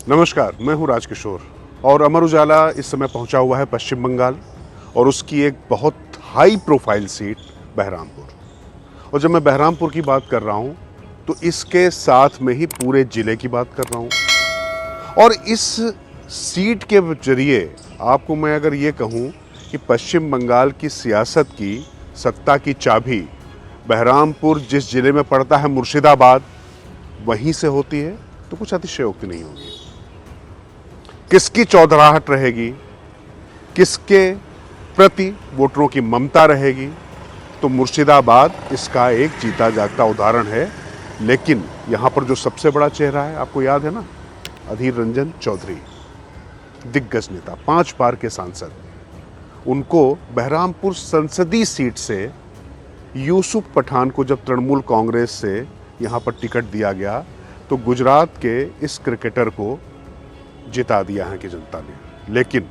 नमस्कार, मैं हूं राजकिशोर और अमर उजाला इस समय पहुंचा हुआ है पश्चिम बंगाल और उसकी एक बहुत हाई प्रोफाइल सीट बहरामपुर। और जब मैं बहरामपुर की बात कर रहा हूं तो इसके साथ में ही पूरे जिले की बात कर रहा हूं। और इस सीट के जरिए आपको मैं अगर ये कहूं कि पश्चिम बंगाल की सियासत की सत्ता की चाबी बहरामपुर जिस जिले में पड़ता है मुर्शिदाबाद, वहीं से होती है तो कुछ अतिशयोक्ति नहीं होगी। किसकी चौधराहट रहेगी, किसके प्रति वोटरों की ममता रहेगी, तो मुर्शिदाबाद इसका एक जीता जागता उदाहरण है। लेकिन यहां पर जो सबसे बड़ा चेहरा है, आपको याद है ना, अधीर रंजन चौधरी, दिग्गज नेता, 5 बार के सांसद, उनको बहरामपुर संसदीय सीट से यूसुफ पठान को जब तृणमूल कांग्रेस से यहां पर टिकट दिया गया तो गुजरात के इस क्रिकेटर को जिता दिया है कि जनता ने। लेकिन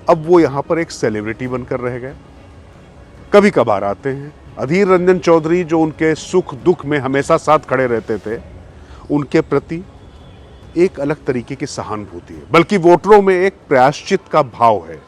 अब वो यहां पर एक सेलिब्रिटी बनकर रह गए। कभी कभार आते हैं। अधीर रंजन चौधरी जो उनके सुख दुख में हमेशा साथ खड़े रहते थे, उनके प्रति एक अलग तरीके की सहानुभूति है, बल्कि वोटरों में एक प्रायश्चित का भाव है।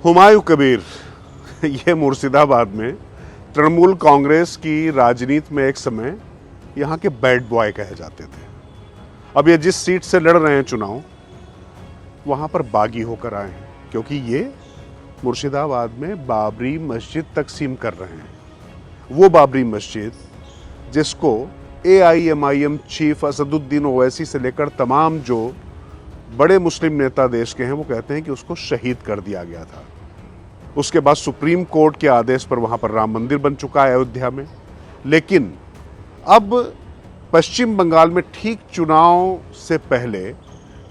हुमायूं कबीर ये मुर्शिदाबाद में तृणमूल कांग्रेस की राजनीति में एक समय यहाँ के बैड बॉय कहे जाते थे। अब ये जिस सीट से लड़ रहे हैं चुनाव, वहाँ पर बागी होकर आए हैं, क्योंकि ये मुर्शिदाबाद में बाबरी मस्जिद तकसीम कर रहे हैं। वो बाबरी मस्जिद जिसको AIMIM चीफ असदुद्दीन ओवैसी से लेकर तमाम जो बड़े मुस्लिम नेता देश के हैं, वो कहते हैं कि उसको शहीद कर दिया गया था। उसके बाद सुप्रीम कोर्ट के आदेश पर वहां पर राम मंदिर बन चुका है अयोध्या में। लेकिन अब पश्चिम बंगाल में ठीक चुनाव से पहले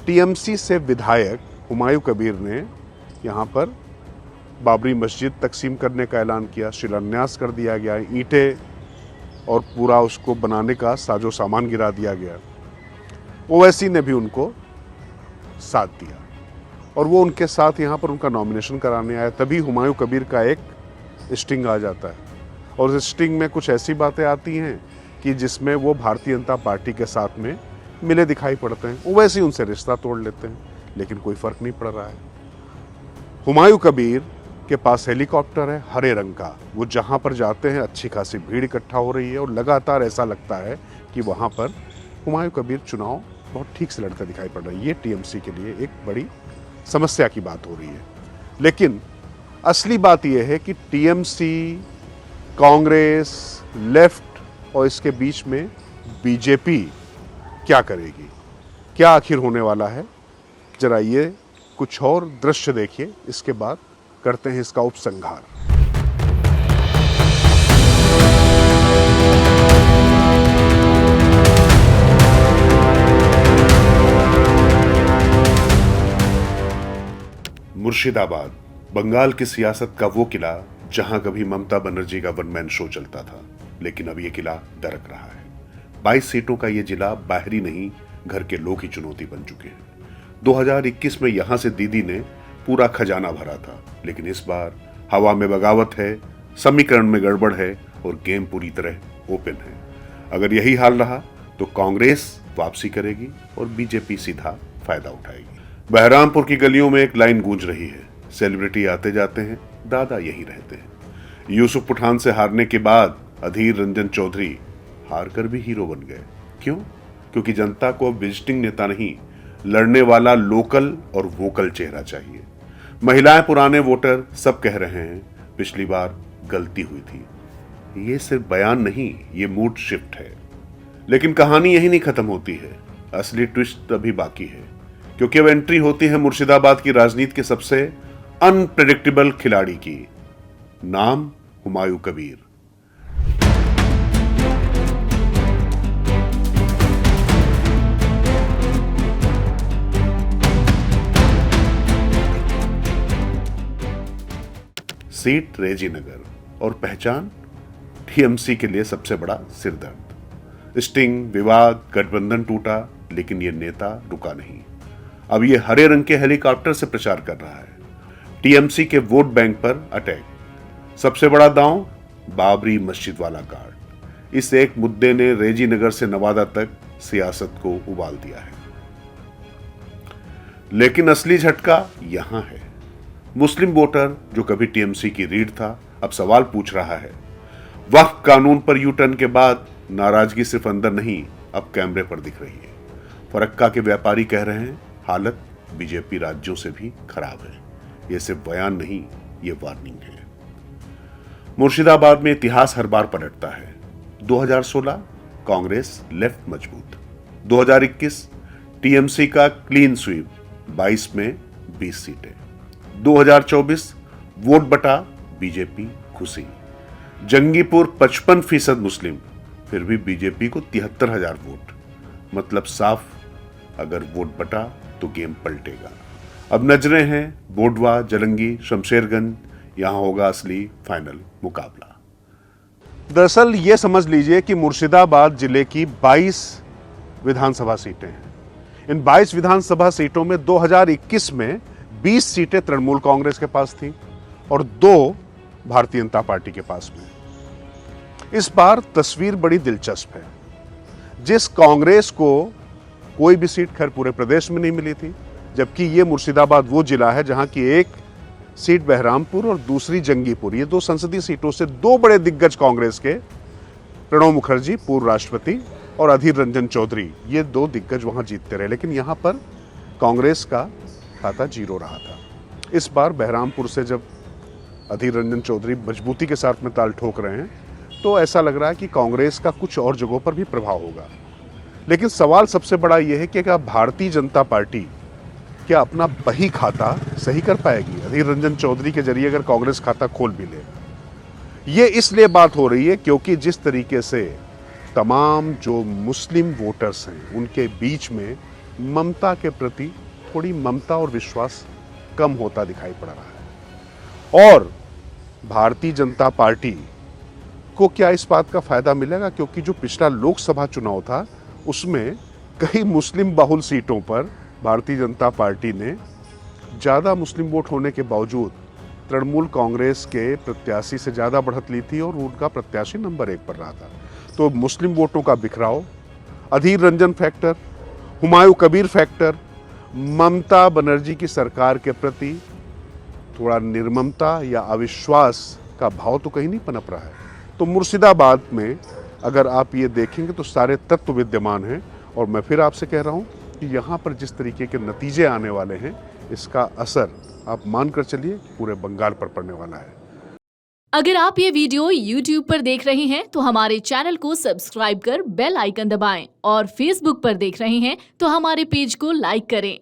TMC से विधायक हुमायूं कबीर ने यहां पर बाबरी मस्जिद तकसीम करने का ऐलान किया, शिलान्यास कर दिया गया, ईंटें और पूरा उसको बनाने का साजो सामान गिरा दिया गया। ओवैसी ने भी उनको साथ दिया और वो उनके साथ यहाँ पर उनका नॉमिनेशन कराने आया। तभी हुमायूं कबीर का एक स्टिंग आ जाता है और उस स्टिंग में कुछ ऐसी बातें आती हैं कि जिसमें वो भारतीय जनता पार्टी के साथ में मिले दिखाई पड़ते हैं। वो वैसे ही उनसे रिश्ता तोड़ लेते हैं, लेकिन कोई फर्क नहीं पड़ रहा है। हुमायूं कबीर के पास हेलीकॉप्टर है हरे रंग का। वो जहाँ पर जाते हैं अच्छी खासी भीड़ इकट्ठा हो रही है और लगातार ऐसा लगता है कि वहाँ पर हुमायूं कबीर चुनाव बहुत ठीक से लड़ता दिखाई पड़ रहा है। ये TMC के लिए एक बड़ी समस्या की बात हो रही है। लेकिन असली बात यह है कि TMC, कांग्रेस, लेफ्ट और इसके बीच में BJP क्या करेगी, क्या आखिर होने वाला है। जरा ये कुछ और दृश्य देखिए, इसके बाद करते हैं इसका उपसंहार। मुर्शिदाबाद बंगाल की सियासत का वो किला जहां कभी ममता बनर्जी का वन मैन शो चलता था, लेकिन अब ये किला दरक रहा है। 22 सीटों का ये जिला बाहरी नहीं, घर के लोग ही चुनौती बन चुके हैं। 2021 में यहां से दीदी ने पूरा खजाना भरा था, लेकिन इस बार हवा में बगावत है, समीकरण में गड़बड़ है और गेम पूरी तरह ओपन है। अगर यही हाल रहा तो कांग्रेस वापसी करेगी और BJP सीधा फायदा उठाएगी। बहरामपुर की गलियों में एक लाइन गूंज रही है, सेलिब्रिटी आते जाते हैं, दादा यही रहते हैं। यूसुफ पठान से हारने के बाद अधीर रंजन चौधरी हार कर भी हीरो बन गए। क्यों? क्योंकि जनता को अब विजिटिंग नेता नहीं, लड़ने वाला लोकल और वोकल चेहरा चाहिए। महिलाएं, पुराने वोटर सब कह रहे हैं पिछली बार गलती हुई थी। ये सिर्फ बयान नहीं, ये मूड शिफ्ट है। लेकिन कहानी यही नहीं खत्म होती है, असली ट्विस्ट अभी बाकी है, क्योंकि अब एंट्री होती है मुर्शिदाबाद की राजनीति के सबसे अनप्रेडिक्टेबल खिलाड़ी की। नाम हुमायूं कबीर। सीट रेजीनगर और पहचान टीएमसी के लिए सबसे बड़ा सिरदर्द। स्टिंग, विवाद, गठबंधन टूटा, लेकिन ये नेता रुका नहीं। अब ये हरे रंग के हेलीकॉप्टर से प्रचार कर रहा है। टीएमसी के वोट बैंक पर अटैक। सबसे बड़ा दांव बाबरी मस्जिद वाला कांड। इस एक मुद्दे ने रेजीनगर से नवादा तक सियासत को उबाल दिया है। लेकिन असली झटका यहां है। मुस्लिम वोटर जो कभी टीएमसी की रीढ़ था, अब सवाल पूछ रहा है। वक्फ कानून पर यू टर्न के बाद नाराजगी सिर्फ अंदर नहीं, अब कैमरे पर दिख रही है। फरक्का के व्यापारी कह रहे हैं हालत बीजेपी राज्यों से भी खराब है। यह सिर्फ बयान नहीं, ये वार्निंग है। मुर्शिदाबाद में इतिहास हर बार पलटता है। 2016 कांग्रेस लेफ्ट मजबूत, 2021 टीएमसी का क्लीन स्वीप, 22 में 20 सीटें, 2024 वोट बटा बीजेपी खुशी। जंगीपुर 55% मुस्लिम, फिर भी बीजेपी को 73,000 वोट। मतलब साफ, अगर वोट बटा तो गेम पलटेगा। अब नजरें हैं बोडवा, जलंगी, शमशेरगंज, यहां होगा असली फाइनल मुकाबला। दरअसल ये समझ लीजिए कि मुर्शिदाबाद जिले की 22 विधानसभा सीटें हैं। इन 22 विधानसभा सीटों में 2021 में 20 सीटें तृणमूल कांग्रेस के पास थी और 2 भारतीय जनता पार्टी के पास में। इस बार तस्वीर बड़ी दिलचस्प है। जिस कांग्रेस को कोई भी सीट खैर पूरे प्रदेश में नहीं मिली थी, जबकि ये मुर्शिदाबाद वो जिला है जहां की एक सीट बहरामपुर और दूसरी जंगीपुर, ये 2 संसदीय सीटों से 2 बड़े दिग्गज कांग्रेस के, प्रणब मुखर्जी पूर्व राष्ट्रपति और अधीर रंजन चौधरी, ये 2 दिग्गज वहां जीतते रहे। लेकिन यहां पर कांग्रेस का खाता 0 रहा था। इस बार बहरामपुर से जब अधीर रंजन चौधरी मजबूती के साथ में ताल ठोक रहे हैं, तो ऐसा लग रहा है कि कांग्रेस का कुछ और जगहों पर भी प्रभाव होगा। लेकिन सवाल सबसे बड़ा यह है कि क्या भारतीय जनता पार्टी क्या अपना बही खाता सही कर पाएगी? अधीर रंजन चौधरी के जरिए अगर कांग्रेस खाता खोल भी ले। ये इसलिए बात हो रही है क्योंकि जिस तरीके से तमाम जो मुस्लिम वोटर्स हैं उनके बीच में ममता के प्रति थोड़ी ममता और विश्वास कम होता दिखाई पड़ रहा है। और भारतीय जनता पार्टी को क्या इस बात का फायदा मिलेगा? क्योंकि जो पिछला लोकसभा चुनाव था उसमें कई मुस्लिम बहुल सीटों पर भारतीय जनता पार्टी ने ज़्यादा मुस्लिम वोट होने के बावजूद तृणमूल कांग्रेस के प्रत्याशी से ज़्यादा बढ़त ली थी और उनका प्रत्याशी नंबर 1 पर रहा था। तो मुस्लिम वोटों का बिखराव, अधीर रंजन फैक्टर, हुमायूं कबीर फैक्टर, ममता बनर्जी की सरकार के प्रति थोड़ा निर्ममता या अविश्वास का भाव तो कहीं नहीं पनप रहा है। तो मुर्शिदाबाद में अगर आप ये देखेंगे तो सारे तत्व विद्यमान हैं। और मैं फिर आपसे कह रहा हूं कि यहाँ पर जिस तरीके के नतीजे आने वाले हैं, इसका असर आप मानकर चलिए पूरे बंगाल पर पड़ने वाला है। अगर आप ये वीडियो YouTube पर देख रहे हैं तो हमारे चैनल को सब्सक्राइब कर बेल आइकन दबाएं और Facebook पर देख रहे हैं तो हमारे पेज को लाइक करें।